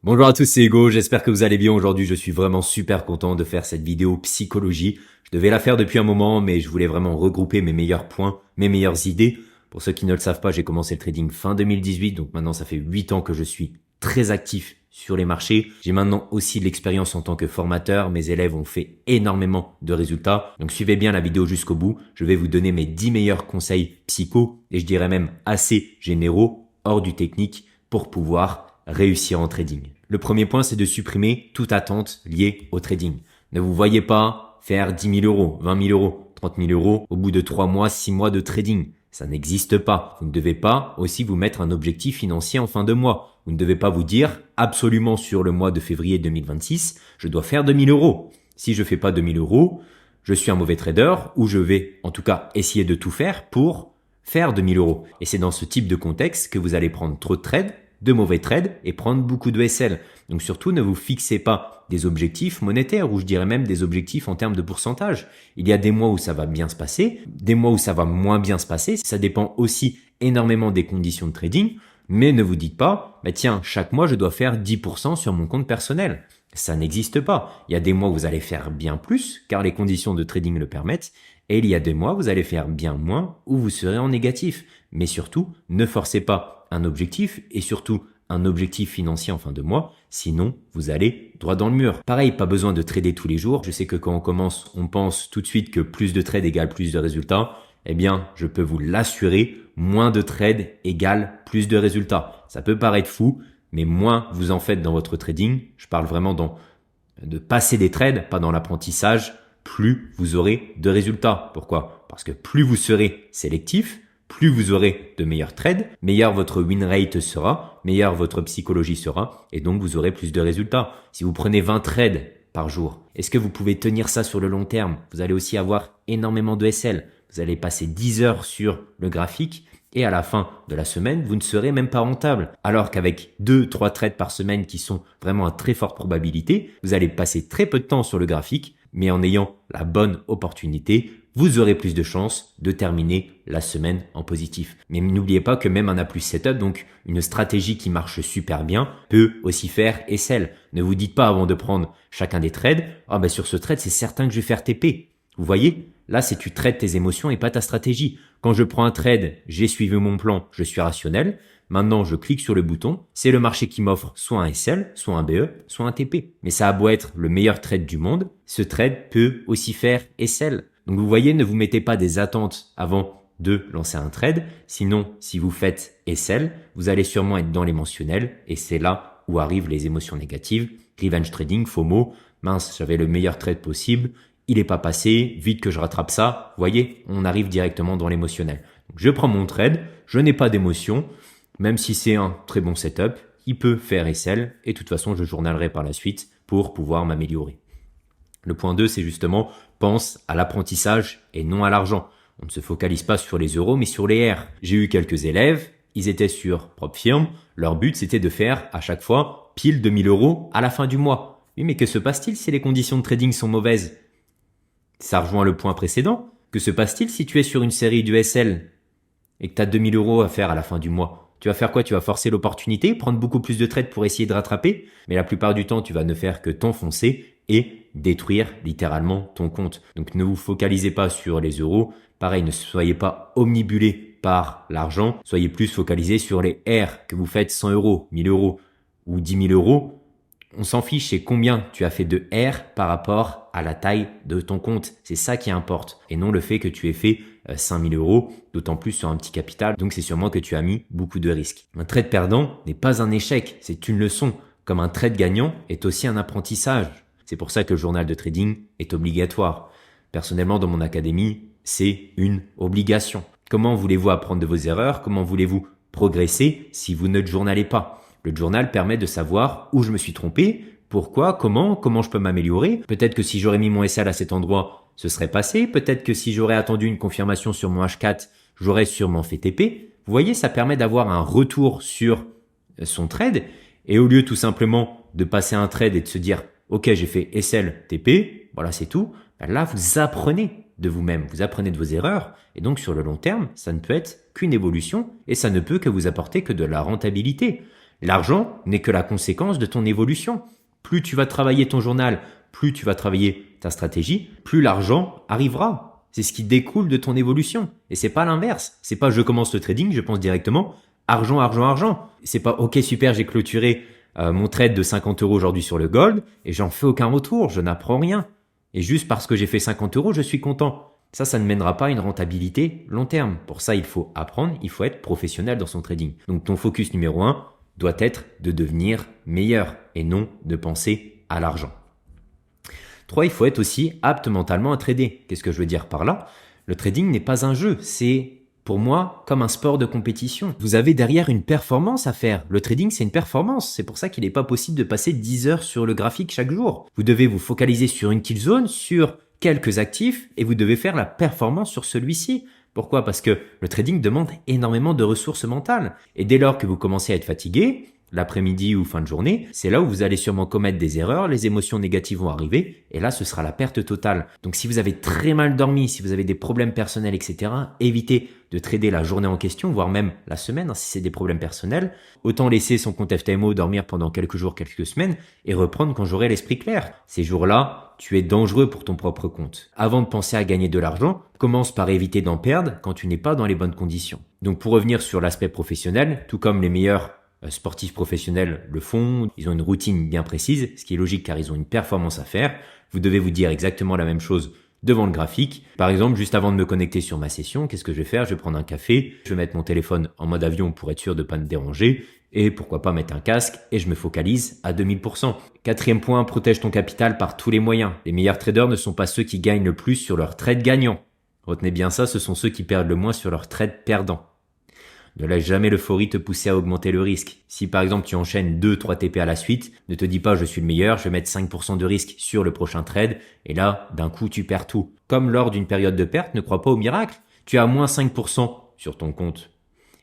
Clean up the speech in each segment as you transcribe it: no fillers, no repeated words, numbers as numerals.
Bonjour à tous, c'est Hugo, j'espère que vous allez bien. Aujourd'hui, je suis vraiment super content de faire cette vidéo psychologie. Je devais la faire depuis un moment, mais je voulais vraiment regrouper mes meilleurs points, mes meilleures idées. Pour ceux qui ne le savent pas, j'ai commencé le trading fin 2018, donc maintenant ça fait 8 ans que je suis très actif sur les marchés. J'ai maintenant aussi de l'expérience en tant que formateur. Mes élèves ont fait énormément de résultats. Donc suivez bien la vidéo jusqu'au bout. Je vais vous donner mes 10 meilleurs conseils psycho, et je dirais même assez généraux, hors du technique, pour pouvoir réussir en trading. Le premier point, c'est de supprimer toute attente liée au trading. Ne vous voyez pas faire 10 000 euros, 20 000 euros, 30 000 euros au bout de 3 mois, 6 mois de trading. Ça n'existe pas. Vous ne devez pas aussi vous mettre un objectif financier en fin de mois. Vous ne devez pas vous dire absolument sur le mois de février 2026, je dois faire 2 000 euros. Si je fais pas 2 000 euros, je suis un mauvais trader ou je vais en tout cas essayer de tout faire pour faire 2 000 euros. Et c'est dans ce type de contexte que vous allez prendre trop de trades, de mauvais trades et prendre beaucoup de SL. Donc surtout, ne vous fixez pas des objectifs monétaires ou je dirais même des objectifs en termes de pourcentage. Il y a des mois où ça va bien se passer, des mois où ça va moins bien se passer. Ça dépend aussi énormément des conditions de trading. Mais ne vous dites pas, bah tiens, chaque mois, je dois faire 10% sur mon compte personnel. Ça n'existe pas. Il y a des mois où vous allez faire bien plus car les conditions de trading le permettent. Et il y a des mois où vous allez faire bien moins ou vous serez en négatif. Mais surtout, ne forcez pas un objectif et surtout un objectif financier en fin de mois, sinon vous allez droit dans le mur. Pareil, pas besoin de trader tous les jours. Je sais que quand on commence, on pense tout de suite que plus de trades égale plus de résultats. Eh bien, je peux vous l'assurer, moins de trades égale plus de résultats. Ça peut paraître fou, mais moins vous en faites dans votre trading, je parle vraiment de passer des trades, pas dans l'apprentissage, plus vous aurez de résultats. Pourquoi? Parce que plus vous serez sélectif, plus vous aurez de meilleurs trades, meilleur votre win rate sera, meilleure votre psychologie sera, et donc vous aurez plus de résultats. Si vous prenez 20 trades par jour, est-ce que vous pouvez tenir ça sur le long terme? Vous allez aussi avoir énormément de SL. Vous allez passer 10 heures sur le graphique, et à la fin de la semaine, vous ne serez même pas rentable. Alors qu'avec 2-3 trades par semaine qui sont vraiment à très forte probabilité, vous allez passer très peu de temps sur le graphique, mais en ayant la bonne opportunité, vous aurez plus de chances de terminer la semaine en positif. Mais n'oubliez pas que même un A plus setup, donc une stratégie qui marche super bien, peut aussi faire SL. Ne vous dites pas avant de prendre chacun des trades, ah ben sur ce trade c'est certain que je vais faire TP. Vous voyez? Là, c'est tu traites tes émotions et pas ta stratégie. Quand je prends un trade, j'ai suivi mon plan, je suis rationnel. Maintenant, je clique sur le bouton. C'est le marché qui m'offre soit un SL, soit un BE, soit un TP. Mais ça a beau être le meilleur trade du monde, ce trade peut aussi faire SL. Donc vous voyez, ne vous mettez pas des attentes avant de lancer un trade. Sinon, si vous faites SL, vous allez sûrement être dans l'émotionnel et c'est là où arrivent les émotions négatives. Revenge trading, FOMO. Mince, j'avais le meilleur trade possible. Il est pas passé, vite que je rattrape ça. Vous voyez, on arrive directement dans l'émotionnel. Donc, je prends mon trade, je n'ai pas d'émotion. Même si c'est un très bon setup, il peut faire SL et de toute façon, je journalerai par la suite pour pouvoir m'améliorer. Le point 2, c'est justement, pense à l'apprentissage et non à l'argent. On ne se focalise pas sur les euros, mais sur les R. J'ai eu quelques élèves, ils étaient sur propre firme. Leur but, c'était de faire à chaque fois pile 2 000 euros à la fin du mois. Oui, mais que se passe-t-il si les conditions de trading sont mauvaises? Ça rejoint le point précédent. Que se passe-t-il si tu es sur une série du SL et que tu as 2 000 euros à faire à la fin du mois? Tu vas faire quoi? Tu vas forcer l'opportunité, prendre beaucoup plus de trades pour essayer de rattraper, mais la plupart du temps, tu vas ne faire que t'enfoncer et détruire littéralement ton compte. Donc ne vous focalisez pas sur les euros. Pareil, ne soyez pas omnibulé par l'argent. Soyez plus focalisé sur les R. Que vous faites 100 euros, 1000 euros ou 10 000 euros. On s'en fiche, c'est combien tu as fait de R par rapport à la taille de ton compte. C'est ça qui importe et non le fait que tu aies fait 5 000 euros, d'autant plus sur un petit capital. Donc c'est sûrement que tu as mis beaucoup de risques. Un trade perdant n'est pas un échec, c'est une leçon. Comme un trade gagnant est aussi un apprentissage. C'est pour ça que le journal de trading est obligatoire. Personnellement, dans mon académie, c'est une obligation. Comment voulez-vous apprendre de vos erreurs? Comment voulez-vous progresser si vous ne journalez pas? Le journal permet de savoir où je me suis trompé, pourquoi, comment je peux m'améliorer. Peut-être que si j'aurais mis mon SL à cet endroit, ce serait passé. Peut-être que si j'aurais attendu une confirmation sur mon H4, j'aurais sûrement fait TP. Vous voyez, ça permet d'avoir un retour sur son trade. Et au lieu tout simplement de passer un trade et de se dire « Ok, j'ai fait SL, TP, voilà c'est tout », là vous apprenez de vous-même, vous apprenez de vos erreurs. Et donc sur le long terme, ça ne peut être qu'une évolution et ça ne peut que vous apporter que de la rentabilité. L'argent n'est que la conséquence de ton évolution. Plus tu vas travailler ton journal, plus tu vas travailler ta stratégie, plus l'argent arrivera. C'est ce qui découle de ton évolution. Et c'est pas l'inverse. C'est pas je commence le trading, je pense directement argent, argent, argent. C'est pas ok super, j'ai clôturé mon trade de 50 € aujourd'hui sur le gold et j'en fais aucun retour, je n'apprends rien. Et juste parce que j'ai fait 50 €, je suis content. Ça ne mènera pas à une rentabilité long terme. Pour ça, il faut apprendre, il faut être professionnel dans son trading. Donc ton focus numéro 1 doit être de devenir meilleur et non de penser à l'argent. 3, il faut être aussi apte mentalement à trader. Qu'est-ce que je veux dire par là? Le trading n'est pas un jeu, c'est pour moi comme un sport de compétition. Vous avez derrière une performance à faire. Le trading, c'est une performance. C'est pour ça qu'il n'est pas possible de passer 10 heures sur le graphique chaque jour. Vous devez vous focaliser sur une kill zone, sur quelques actifs et vous devez faire la performance sur celui-ci. Pourquoi? Parce que le trading demande énormément de ressources mentales. Et dès lors que vous commencez à être fatigué, l'après-midi ou fin de journée, c'est là où vous allez sûrement commettre des erreurs, les émotions négatives vont arriver, et là ce sera la perte totale. Donc si vous avez très mal dormi, si vous avez des problèmes personnels, etc., évitez de trader la journée en question, voire même la semaine, si c'est des problèmes personnels. Autant laisser son compte FTMO dormir pendant quelques jours, quelques semaines, et reprendre quand j'aurai l'esprit clair. Ces jours-là, tu es dangereux pour ton propre compte. Avant de penser à gagner de l'argent, commence par éviter d'en perdre quand tu n'es pas dans les bonnes conditions. Donc pour revenir sur l'aspect professionnel, tout comme les meilleurs sportifs professionnels le font, ils ont une routine bien précise, ce qui est logique car ils ont une performance à faire. Vous devez vous dire exactement la même chose devant le graphique. Par exemple, juste avant de me connecter sur ma session, qu'est-ce que je vais faire? Je vais prendre un café, je vais mettre mon téléphone en mode avion pour être sûr de ne pas me déranger et pourquoi pas mettre un casque et je me focalise à 2000%. 4e point, protège ton capital par tous les moyens. Les meilleurs traders ne sont pas ceux qui gagnent le plus sur leur trade gagnant. Retenez bien ça, ce sont ceux qui perdent le moins sur leur trade perdant. Ne laisse jamais l'euphorie te pousser à augmenter le risque. Si par exemple tu enchaînes 2-3 TP à la suite, ne te dis pas je suis le meilleur, je vais mettre 5% de risque sur le prochain trade et là d'un coup tu perds tout. Comme lors d'une période de perte, ne crois pas au miracle. Tu as moins 5% sur ton compte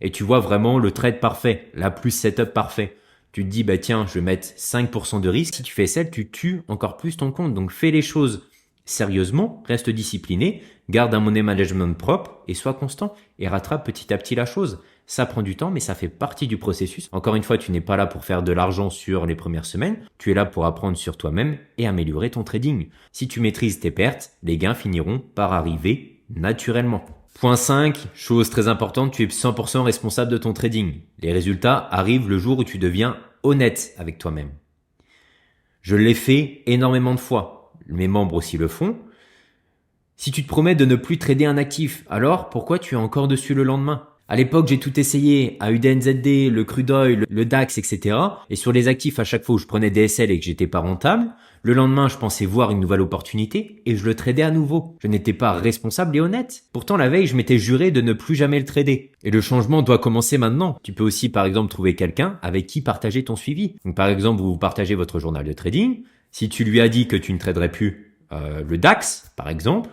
et tu vois vraiment le trade parfait, la plus setup parfait. Tu te dis bah tiens je vais mettre 5% de risque. Si tu fais celle, tu tues encore plus ton compte. Donc fais les choses sérieusement, reste discipliné, garde un money management propre et sois constant et rattrape petit à petit la chose. Ça prend du temps, mais ça fait partie du processus. Encore une fois, tu n'es pas là pour faire de l'argent sur les premières semaines. Tu es là pour apprendre sur toi-même et améliorer ton trading. Si tu maîtrises tes pertes, les gains finiront par arriver naturellement. Point 5, chose très importante, tu es 100% responsable de ton trading. Les résultats arrivent le jour où tu deviens honnête avec toi-même. Je l'ai fait énormément de fois. Mes membres aussi le font. Si tu te promets de ne plus trader un actif, alors pourquoi tu es encore dessus le lendemain? À l'époque, j'ai tout essayé, AUDNZD, le crude oil, le DAX, etc. Et sur les actifs, à chaque fois où je prenais des SL et que j'étais pas rentable, le lendemain, je pensais voir une nouvelle opportunité et je le tradais à nouveau. Je n'étais pas responsable et honnête. Pourtant, la veille, je m'étais juré de ne plus jamais le trader. Et le changement doit commencer maintenant. Tu peux aussi, par exemple, trouver quelqu'un avec qui partager ton suivi. Donc, par exemple, vous partagez votre journal de trading. Si tu lui as dit que tu ne traderais plus le DAX, par exemple,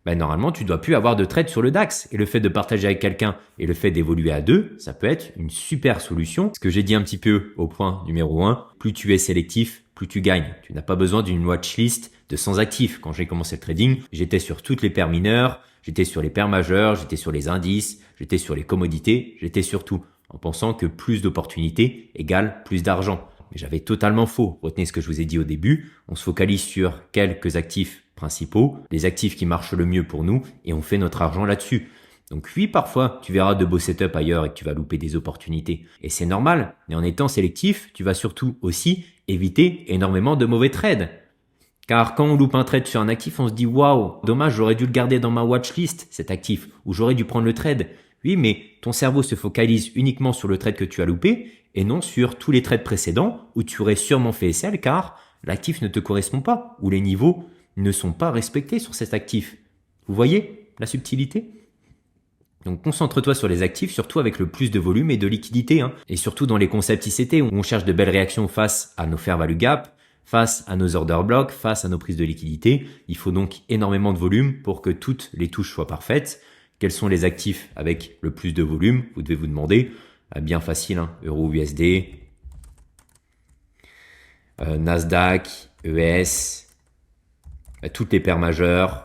ben normalement, tu dois plus avoir de trade sur le DAX. Et le fait de partager avec quelqu'un et le fait d'évoluer à deux, ça peut être une super solution. Ce que j'ai dit un petit peu au point numéro 1, plus tu es sélectif, plus tu gagnes. Tu n'as pas besoin d'une watchlist de 100 actifs. Quand j'ai commencé le trading, j'étais sur toutes les paires mineures, j'étais sur les paires majeures, j'étais sur les indices, j'étais sur les commodités, j'étais sur tout, en pensant que plus d'opportunités égale plus d'argent. Mais j'avais totalement faux. Retenez ce que je vous ai dit au début. On se focalise sur quelques actifs principaux, les actifs qui marchent le mieux pour nous, et on fait notre argent là-dessus. Donc oui, parfois, tu verras de beaux setups ailleurs et que tu vas louper des opportunités. Et c'est normal. Mais en étant sélectif, tu vas surtout aussi éviter énormément de mauvais trades. Car quand on loupe un trade sur un actif, on se dit « Waouh, dommage, j'aurais dû le garder dans ma watchlist, cet actif, ou j'aurais dû prendre le trade. » Oui, mais ton cerveau se focalise uniquement sur le trade que tu as loupé et non sur tous les trades précédents où tu aurais sûrement fait SL car l'actif ne te correspond pas ou les niveaux ne sont pas respectés sur cet actif. Vous voyez la subtilité? Donc concentre-toi sur les actifs, surtout avec le plus de volume et de liquidité, et surtout dans les concepts ICT où on cherche de belles réactions face à nos fair value gap, face à nos order blocks, face à nos prises de liquidité. Il faut donc énormément de volume pour que toutes les touches soient parfaites. Quels sont les actifs avec le plus de volume? Vous devez vous demander. Bien facile, Euro USD, Nasdaq, ES, toutes les paires majeures,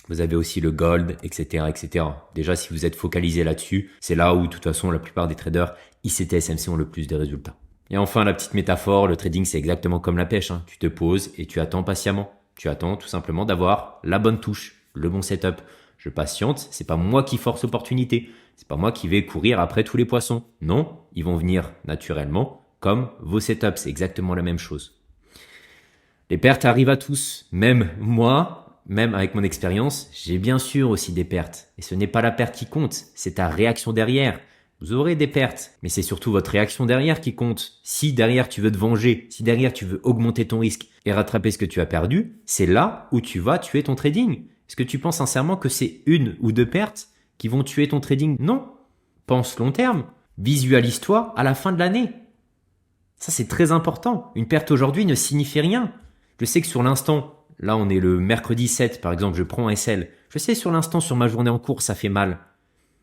Vous avez aussi le gold, etc., etc. Déjà, si vous êtes focalisé là-dessus, c'est là où, de toute façon, la plupart des traders ICT SMC ont le plus de résultats. Et enfin, la petite métaphore, le trading, c'est exactement comme la pêche, hein. Tu te poses et tu attends patiemment. Tu attends tout simplement d'avoir la bonne touche, le bon setup. Je patiente, c'est pas moi qui force l'opportunité. C'est pas moi qui vais courir après tous les poissons. Non, ils vont venir naturellement, comme vos setups. C'est exactement la même chose. Les pertes arrivent à tous. Même moi, même avec mon expérience, j'ai bien sûr aussi des pertes. Et ce n'est pas la perte qui compte, c'est ta réaction derrière. Vous aurez des pertes, mais c'est surtout votre réaction derrière qui compte. Si derrière tu veux te venger, si derrière tu veux augmenter ton risque et rattraper ce que tu as perdu, c'est là où tu vas tuer ton trading. Est-ce que tu penses sincèrement que c'est une ou deux pertes qui vont tuer ton trading? Non. Pense long terme. Visualise-toi à la fin de l'année. Ça, c'est très important. Une perte aujourd'hui ne signifie rien. Je sais que sur l'instant, là on est le mercredi 7 par exemple, je prends un SL. Je sais sur l'instant, sur ma journée en cours, ça fait mal.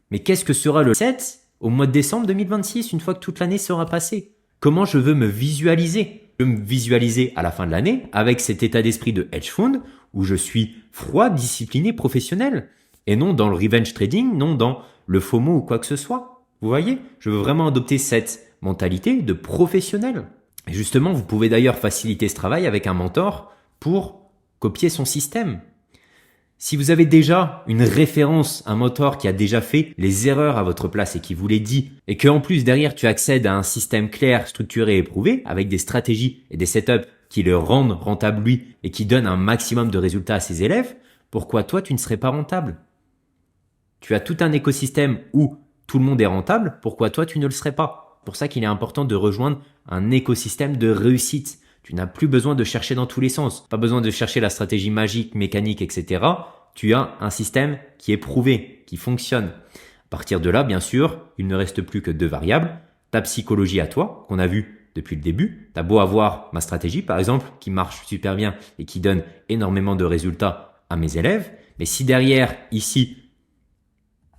Mais qu'est-ce que sera le 7 au mois de décembre 2026, une fois que toute l'année sera passée? Comment je veux me visualiser? Je veux me visualiser à la fin de l'année avec cet état d'esprit de hedge fund où je suis froid, discipliné, professionnel. Et non dans le revenge trading, non dans le FOMO ou quoi que ce soit. Vous voyez? Je veux vraiment adopter cette mentalité de professionnel. Et justement, vous pouvez d'ailleurs faciliter ce travail avec un mentor pour copier son système. Si vous avez déjà une référence, un mentor qui a déjà fait les erreurs à votre place et qui vous les dit, et que en plus derrière tu accèdes à un système clair, structuré et éprouvé, avec des stratégies et des setups qui le rendent rentable lui et qui donnent un maximum de résultats à ses élèves, pourquoi toi tu ne serais pas rentable? Tu as tout un écosystème où tout le monde est rentable, pourquoi toi tu ne le serais pas? C'est pour ça qu'il est important de rejoindre un écosystème de réussite. Tu n'as plus besoin de chercher dans tous les sens. Pas besoin de chercher la stratégie magique, mécanique, etc. Tu as un système qui est prouvé, qui fonctionne. À partir de là, bien sûr, il ne reste plus que deux variables. Ta psychologie à toi, qu'on a vu depuis le début. T'as beau avoir ma stratégie, par exemple, qui marche super bien et qui donne énormément de résultats à mes élèves. Mais si derrière, ici,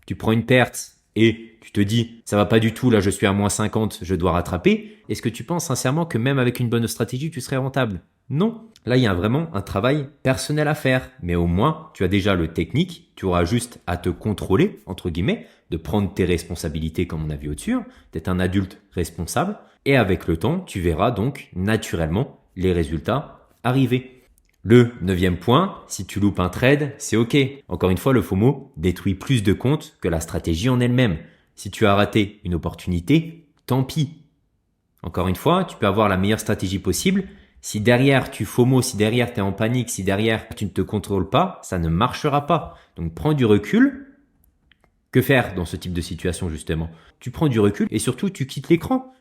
tu prends une perte et tu te dis, ça va pas du tout, là je suis à moins 50, je dois rattraper, est-ce que tu penses sincèrement que même avec une bonne stratégie, tu serais rentable? Non. Là, il y a vraiment un travail personnel à faire. Mais au moins, tu as déjà le technique, tu auras juste à te contrôler, entre guillemets, de prendre tes responsabilités comme on a vu au-dessus, d'être un adulte responsable. Et avec le temps, tu verras donc naturellement les résultats arriver. Le 9e point, si tu loupes un trade, c'est ok. Encore une fois, le FOMO détruit plus de comptes que la stratégie en elle-même. Si tu as raté une opportunité, tant pis. Encore une fois, tu peux avoir la meilleure stratégie possible. Si derrière tu FOMO, si derrière tu es en panique, si derrière tu ne te contrôles pas, ça ne marchera pas. Donc prends du recul. Que faire dans ce type de situation justement? Tu prends du recul et surtout tu quittes l'écran.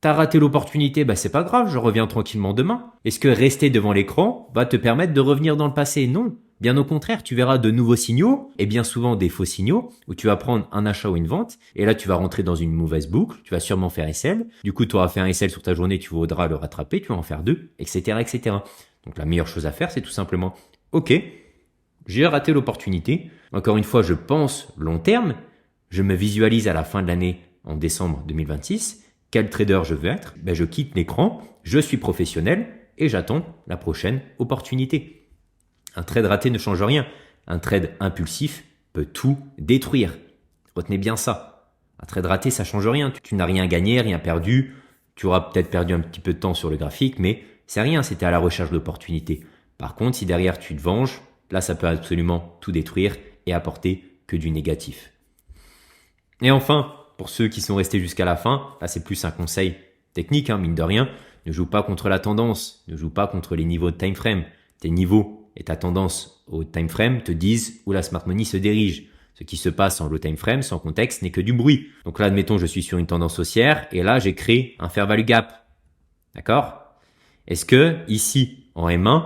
T'as raté l'opportunité, c'est pas grave, je reviens tranquillement demain. Est-ce que rester devant l'écran va te permettre de revenir dans le passé? Non. Bien au contraire, tu verras de nouveaux signaux, et bien souvent des faux signaux, où tu vas prendre un achat ou une vente, et là tu vas rentrer dans une mauvaise boucle, tu vas sûrement faire SL, du coup tu auras fait un SL sur ta journée, tu voudras le rattraper, tu vas en faire deux, etc., etc. Donc la meilleure chose à faire, c'est tout simplement, ok, j'ai raté l'opportunité, encore une fois je pense long terme, je me visualise à la fin de l'année en décembre 2026, quel trader je veux être? Je quitte l'écran, je suis professionnel et j'attends la prochaine opportunité. Un trade raté ne change rien. Un trade impulsif peut tout détruire. Retenez bien ça. Un trade raté, ça change rien. Tu n'as rien gagné, rien perdu. Tu auras peut-être perdu un petit peu de temps sur le graphique, mais c'est rien, c'était à la recherche d'opportunités. Par contre, si derrière tu te venges, là ça peut absolument tout détruire et apporter que du négatif. Et enfin, pour ceux qui sont restés jusqu'à la fin, là c'est plus un conseil technique, mine de rien. Ne joue pas contre la tendance, ne joue pas contre les niveaux de time frame. Tes niveaux et ta tendance au time frame te disent où la smart money se dirige. Ce qui se passe en low time frame, sans contexte, n'est que du bruit. Donc là, admettons, je suis sur une tendance haussière et là, j'ai créé un fair value gap. D'accord? Est-ce que ici, en M1,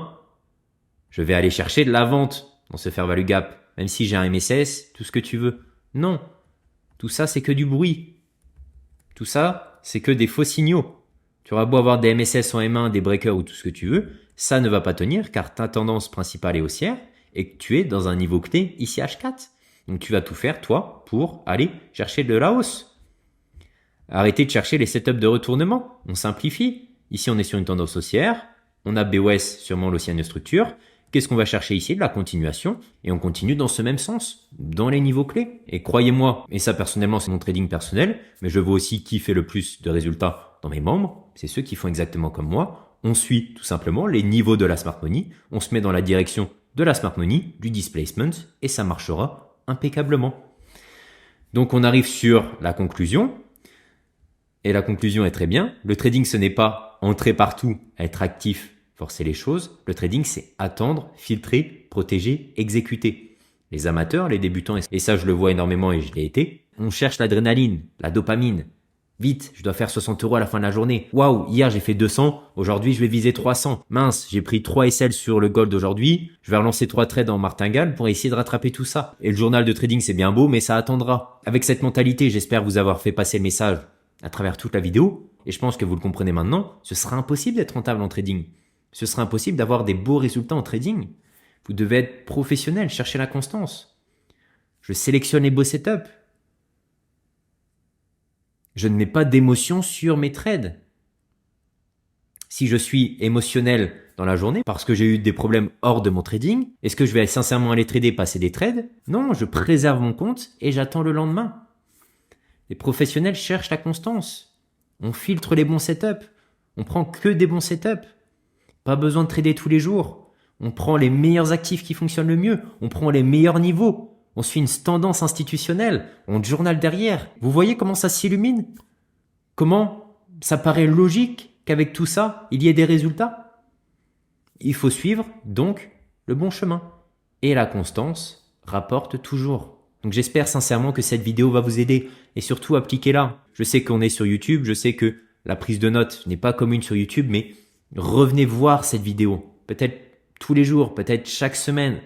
je vais aller chercher de la vente dans ce fair value gap, même si j'ai un MSS, tout ce que tu veux? Non. Tout ça, c'est que du bruit. Tout ça, c'est que des faux signaux. Tu auras beau avoir des MSS en M1, des breakers ou tout ce que tu veux, ça ne va pas tenir car ta tendance principale est haussière et que tu es dans un niveau clé ici H4. Donc tu vas tout faire, toi, pour aller chercher de la hausse. Arrêtez de chercher les setups de retournement. On simplifie. Ici, on est sur une tendance haussière. On a BOS, sûrement l'haussienne de structure. Qu'est-ce qu'on va chercher ici? De la continuation, et on continue dans ce même sens, dans les niveaux clés. Et croyez-moi, et ça personnellement c'est mon trading personnel, mais je vois aussi qui fait le plus de résultats dans mes membres, c'est ceux qui font exactement comme moi. On suit tout simplement les niveaux de la Smart Money, on se met dans la direction de la Smart Money, du displacement, et ça marchera impeccablement. Donc on arrive sur la conclusion, et la conclusion est très bien. Le trading, ce n'est pas entrer partout, être actif, forcer les choses. Le trading, c'est attendre, filtrer, protéger, exécuter. Les amateurs, les débutants, et ça je le vois énormément et je l'ai été, on cherche l'adrénaline, la dopamine. Vite, je dois faire 60 € à la fin de la journée. Waouh, hier j'ai fait 200, aujourd'hui je vais viser 300. Mince, j'ai pris 3 SL sur le gold aujourd'hui, je vais relancer 3 trades en martingale pour essayer de rattraper tout ça. Et le journal de trading c'est bien beau, mais ça attendra. Avec cette mentalité, j'espère vous avoir fait passer le message à travers toute la vidéo, et je pense que vous le comprenez maintenant, ce sera impossible d'être rentable en trading. Ce sera impossible d'avoir des beaux résultats en trading. Vous devez être professionnel, chercher la constance. Je sélectionne les beaux setups. Je ne mets pas d'émotion sur mes trades. Si je suis émotionnel dans la journée parce que j'ai eu des problèmes hors de mon trading, est-ce que je vais sincèrement aller trader, passer des trades? Non, je préserve mon compte et j'attends le lendemain. Les professionnels cherchent la constance. On filtre les bons setups. On prend que des bons setups. Pas besoin de trader tous les jours. On prend les meilleurs actifs qui fonctionnent le mieux. On prend les meilleurs niveaux. On suit une tendance institutionnelle. On journal derrière. Vous voyez comment ça s'illumine? Comment ça paraît logique qu'avec tout ça, il y ait des résultats? Il faut suivre donc le bon chemin. Et la constance rapporte toujours. Donc j'espère sincèrement que cette vidéo va vous aider. Et surtout, appliquez-la. Je sais qu'on est sur YouTube. Je sais que la prise de notes n'est pas commune sur YouTube, mais revenez voir cette vidéo. Peut-être tous les jours, peut-être chaque semaine.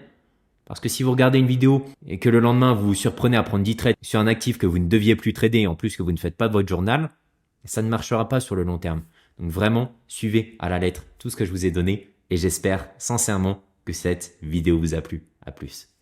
Parce que si vous regardez une vidéo et que le lendemain vous vous surprenez à prendre 10 trades sur un actif que vous ne deviez plus trader, en plus que vous ne faites pas de votre journal, ça ne marchera pas sur le long terme. Donc vraiment, suivez à la lettre tout ce que je vous ai donné et j'espère sincèrement que cette vidéo vous a plu. À plus.